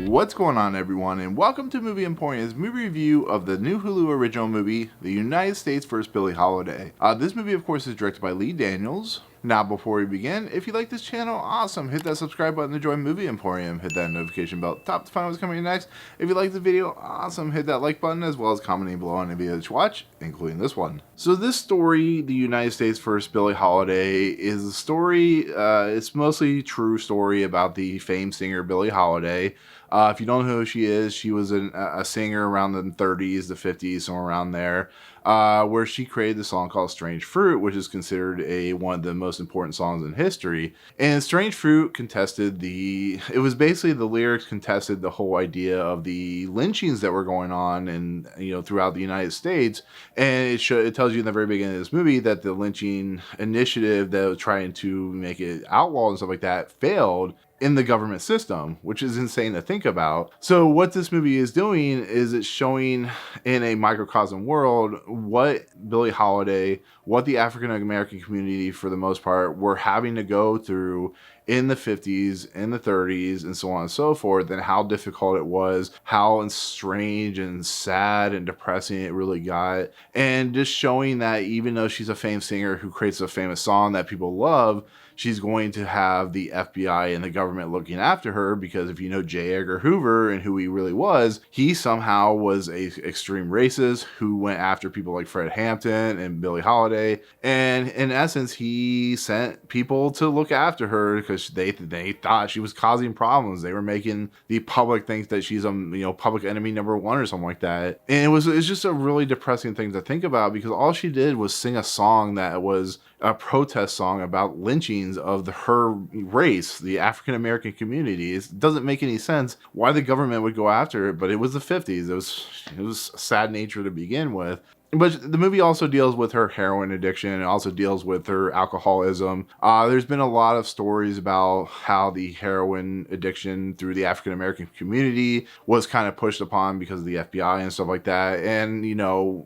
What's going on, everyone, and welcome to Movie Emporium's movie review of the new Hulu original movie, The United States vs. Billie Holiday. This movie, of course, is directed by Lee Daniels. Now, before we begin, if you like this channel, awesome, hit that subscribe button to join Movie Emporium, hit that notification bell at the top to find out what's coming next. If you like the video, awesome, hit that like button, as well as commenting below on any video that you watch, including this one. So this story, The United States vs. Billie Holiday, is a story, it's mostly a true story about the famed singer Billie Holiday. If you don't know who she is, she was a singer around the 30s, the 50s, somewhere around there, where she created the song called Strange Fruit, which is considered one of the most important songs in history. And Strange Fruit it was basically the lyrics contested the whole idea of the lynchings that were going on and, throughout the United States. And it tells you in the very beginning of this movie that the lynching initiative that was trying to make it outlawed and stuff like that failed in the government system, which is insane to think about. So what this movie is doing is it's showing in a microcosm world what Billie Holiday, what the African American community for the most part were having to go through in the 50s, in the 30s, and so on and so forth, and how difficult it was, how strange and sad and depressing it really got. And just showing that even though she's a famous singer who creates a famous song that people love, she's going to have the FBI and the government looking after her, because if you know J. Edgar Hoover and who he really was, he somehow was a extreme racist who went after people like Fred Hampton and Billie Holiday. And in essence, he sent people to look after her because they thought she was causing problems. They were making the public think that she's public enemy number one or something like that. And it's just a really depressing thing to think about, because all she did was sing a song that was a protest song about lynchings of her race, the African American community. It doesn't make any sense why the government would go after it, but it was the 50s. It was sad nature to begin with. But the movie also deals with her heroin addiction. It also deals with her alcoholism. There's been a lot of stories about how the heroin addiction through the African American community was kind of pushed upon because of the FBI and stuff like that. And,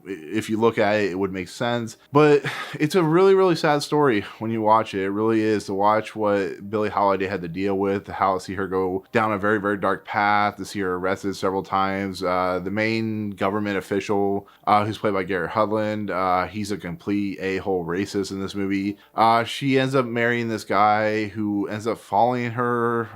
if you look at it, it would make sense. But it's a really, really sad story when you watch it. It really is, to watch what Billie Holiday had to deal with, how to see her go down a very, very dark path, to see her arrested several times. The main government official, who's played by Garrett Hedlund, he's a complete a-hole racist in this movie. She ends up marrying this guy who ends up following her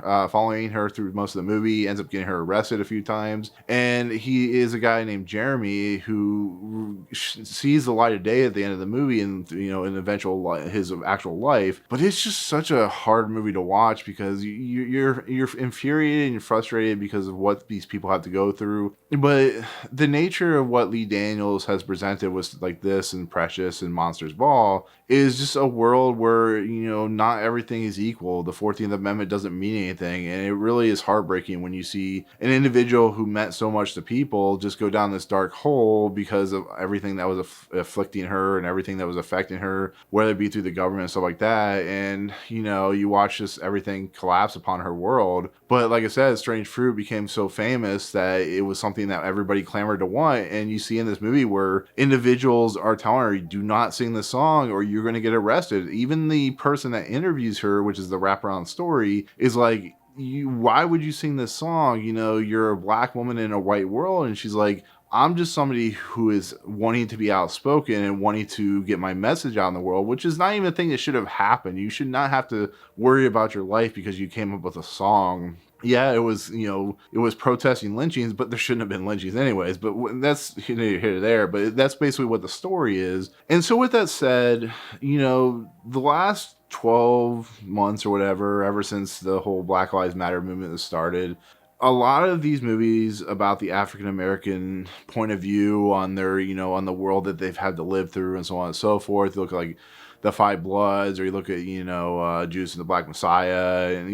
through most of the movie, ends up getting her arrested a few times. And he is a guy named Jeremy who sees the light of day at the end of the movie and, in his actual life. But it's just such a hard movie to watch, because you're infuriated and you're frustrated because of what these people have to go through. But the nature of what Lee Daniels has presented was like this and Precious and Monsters Ball is just a world where, not everything is equal. The 14th Amendment doesn't mean anything. And it really is heartbreaking when you see an individual who meant so much to people just go down this dark hole because of everything that was afflicting her and everything that was affecting her, whether it be through the government and stuff like that. And, you watch this everything collapse upon her world. But like I said, Strange Fruit became so famous that it was something that everybody clamored to want. And you see in this movie where individuals are telling her, do not sing the song or you're going to get arrested. Even the person that interviews her, which is the wraparound story, is like, why would you sing this song? You're a black woman in a white world. And she's like, I'm just somebody who is wanting to be outspoken and wanting to get my message out in the world, which is not even a thing that should have happened. You should not have to worry about your life because you came up with a song. Yeah, it was protesting lynchings, but there shouldn't have been lynchings anyways. But that's here or there. But that's basically what the story is. And so with that said, the last 12 months or whatever, ever since the whole Black Lives Matter movement has started, a lot of these movies about the African American point of view on their, on the world that they've had to live through and so on and so forth. You look like The Five Bloods, or you look at, Judas and the Black Messiah, and,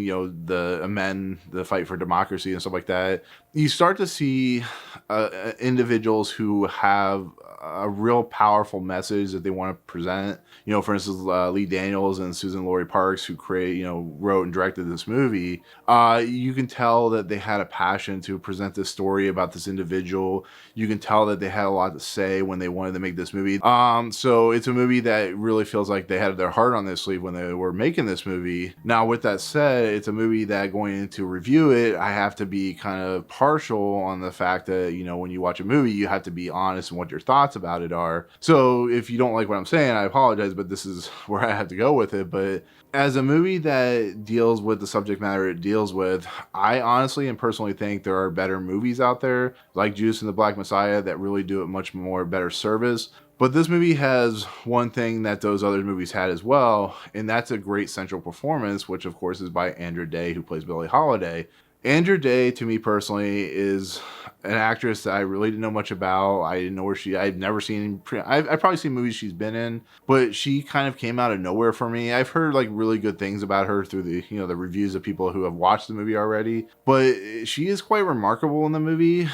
the Fight for Democracy and stuff like that. You start to see individuals who have a real powerful message that they want to present. You know, for instance, Lee Daniels and Susan Laurie Parks, who wrote and directed this movie, you can tell that they had a passion to present this story about this individual. You can tell that they had a lot to say when they wanted to make this movie. So it's a movie that really feels like they had their heart on their sleeve when they were making this movie. Now, with that said, it's a movie that going into review it, I have to be kind of partial on the fact that, you know, when you watch a movie, you have to be honest in what your thoughts about it are. So if you don't like what I'm saying, I apologize, but this is where I have to go with it. But as a movie that deals with the subject matter it deals with, I honestly and personally think there are better movies out there, like Judas and the Black Messiah, that really do it much more better service. But this movie has one thing that those other movies had as well, and that's a great central performance, which of course is by Andra Day, who plays Billie Holiday. Andra Day, to me personally, is an actress that I really didn't know much about. I didn't know I've never seen, I've probably seen movies she's been in, but she kind of came out of nowhere for me. I've heard like really good things about her through the, you know, the reviews of people who have watched the movie already, but she is quite remarkable in the movie.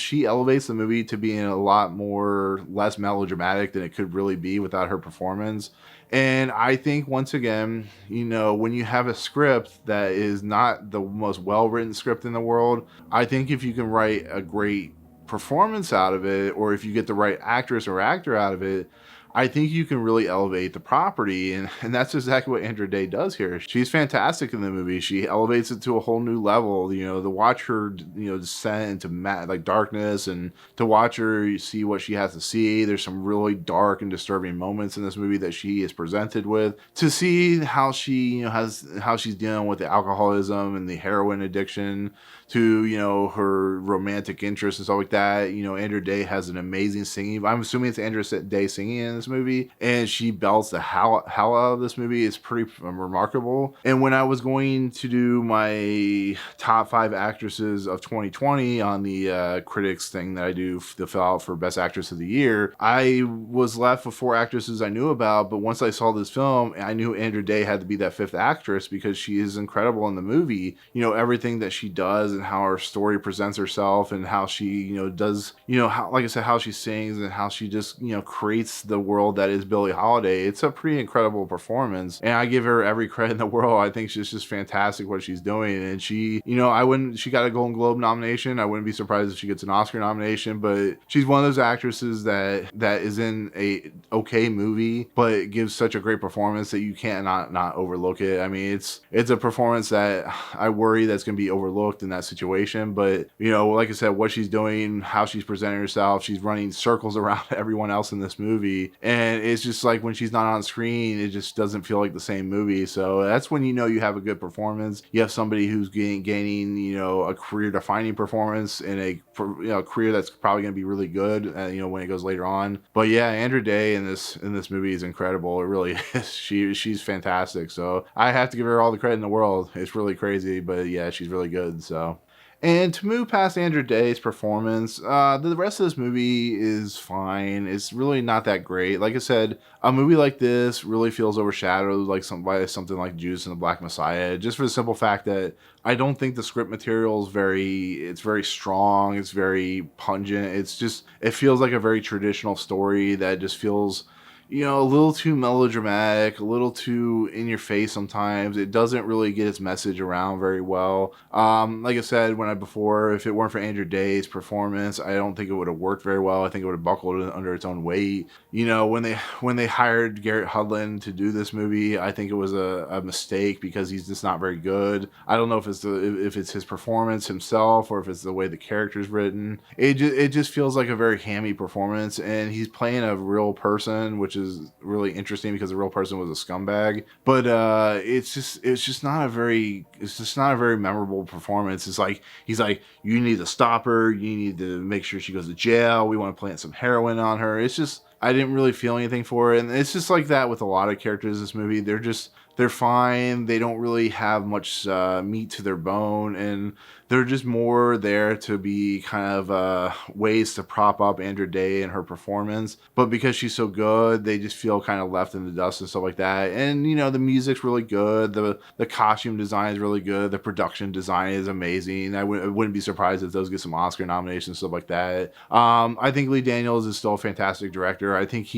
She elevates the movie to being a lot less melodramatic than it could really be without her performance. And I think, once again, you know, when you have a script that is not the most well-written script in the world, I think if you can write a great performance out of it, or if you get the right actress or actor out of it, I think you can really elevate the property, and that's exactly what Andra Day does here. She's fantastic in the movie. She elevates it to a whole new level. You know, to watch her, you know, descend into darkness, and to watch her see what she has to see. There's some really dark and disturbing moments in this movie that she is presented with. To see how she, you know, how she's dealing with the alcoholism and the heroin addiction, to, you know, her romantic interests and stuff like that. You know, Andra Day has an amazing singing. I'm assuming it's Andra Day singing in this movie, and she belts the hell out of this movie. It's pretty remarkable. And when I was going to do my top 5 actresses of 2020 on the critics thing that I do to fill out for Best Actress of the Year, I was left with 4 actresses I knew about, but once I saw this film, I knew Andra Day had to be that 5th actress because she is incredible in the movie. You know, everything that she does and how her story presents herself, and how she, you know, does, you know, how, like I said, how she sings and how she just, you know, creates the world that is Billie Holiday. It's a pretty incredible performance, and I give her every credit in the world. I think she's just fantastic what she's doing, and she, you know, she got a Golden Globe nomination. I wouldn't be surprised if she gets an Oscar nomination, but she's one of those actresses that is in a okay movie, but gives such a great performance that you can't not overlook it. I mean, it's a performance that I worry that's going to be overlooked in that situation, but, you know, like I said, what she's doing, how she's presenting herself, she's running circles around everyone else in this movie, and it's just like when she's not on screen, it just doesn't feel like the same movie. So that's when you know you have a good performance. You have somebody who's gaining, you know, a career-defining performance in a, you know, career that's probably going to be really good, you know, when it goes later on. But yeah, Andra Day in this movie is incredible. It really is. She's fantastic. So I have to give her all the credit in the world. It's really crazy, but yeah, she's really good. So. And to move past Andra Day's performance, the rest of this movie is fine. It's really not that great. Like I said, a movie like this really feels overshadowed by something like Judas and the Black Messiah, just for the simple fact that I don't think the script material is very strong. It's very pungent. It feels like a very traditional story that just feels, you know, a little too melodramatic, a little too in your face sometimes. It doesn't really get its message around very well. Like I said if it weren't for Andra Day's performance, I don't think it would have worked very well. I think it would have buckled under its own weight. You know, when they hired Garrett Hedlund to do this movie, I think it was a mistake because he's just not very good. I don't know if it's his performance himself or if it's the way the character's written. It just feels like a very hammy performance, and he's playing a real person, which is really interesting because the real person was a scumbag. But it's just not a very memorable performance. It's like he's like, you need to stop her, you need to make sure she goes to jail, we want to plant some heroin on her. It's just, I didn't really feel anything for it, and it's just like that with a lot of characters in this movie. they're fine. They don't really have much meat to their bone, and they're just more there to be kind of ways to prop up Andra Day and her performance. But because she's so good, they just feel kind of left in the dust and stuff like that. And, you know, the music's really good. The costume design is really good. The production design is amazing. I wouldn't be surprised if those get some Oscar nominations, stuff like that. I think Lee Daniels is still a fantastic director. I think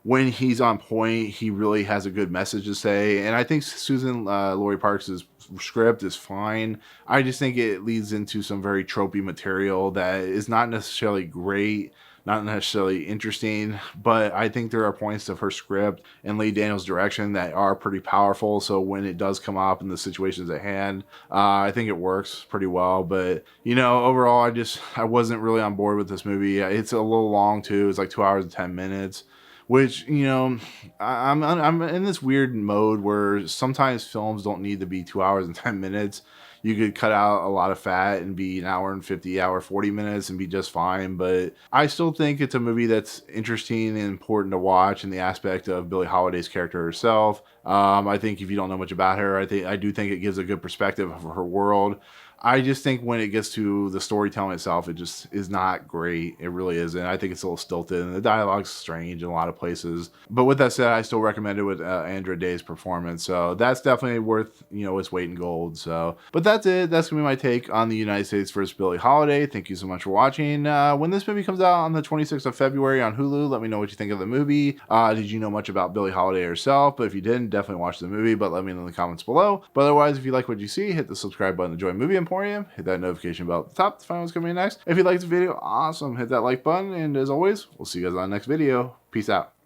when he's on point, he really has a good message to say. And I think Susan Laurie Parks' script is fine. I just think it leads into some very tropey material that is not necessarily great, not necessarily interesting, but I think there are points of her script and Lee Daniels' direction that are pretty powerful. So when it does come up in the situations at hand, I think it works pretty well. But, you know, overall, I wasn't really on board with this movie. It's a little long too. It's like 2 hours and 10 minutes. Which, you know, I'm in this weird mode where sometimes films don't need to be 2 hours and 10 minutes. You could cut out a lot of fat and be an hour and 50, hour 40 minutes and be just fine. But I still think it's a movie that's interesting and important to watch in the aspect of Billie Holiday's character herself. I think if you don't know much about her, I do think it gives a good perspective of her world. I just think when it gets to the storytelling itself, it just is not great. It really isn't. I think it's a little stilted, and the dialogue's strange in a lot of places. But with that said, I still recommend it with Andra Day's performance. So that's definitely worth, you know, its weight in gold. So, but that's it. That's gonna be my take on the United States vs. Billie Holiday. Thank you so much for watching. When this movie comes out on the 26th of February on Hulu, let me know what you think of the movie. Did you know much about Billie Holiday herself? But if you didn't, definitely watch the movie. But let me know in the comments below. But otherwise, if you like what you see, hit the subscribe button to join Movie Emporium. Hit that notification bell at the top to find what's coming next. If you liked the video, awesome. Hit that like button. And as always, we'll see you guys on the next video. Peace out.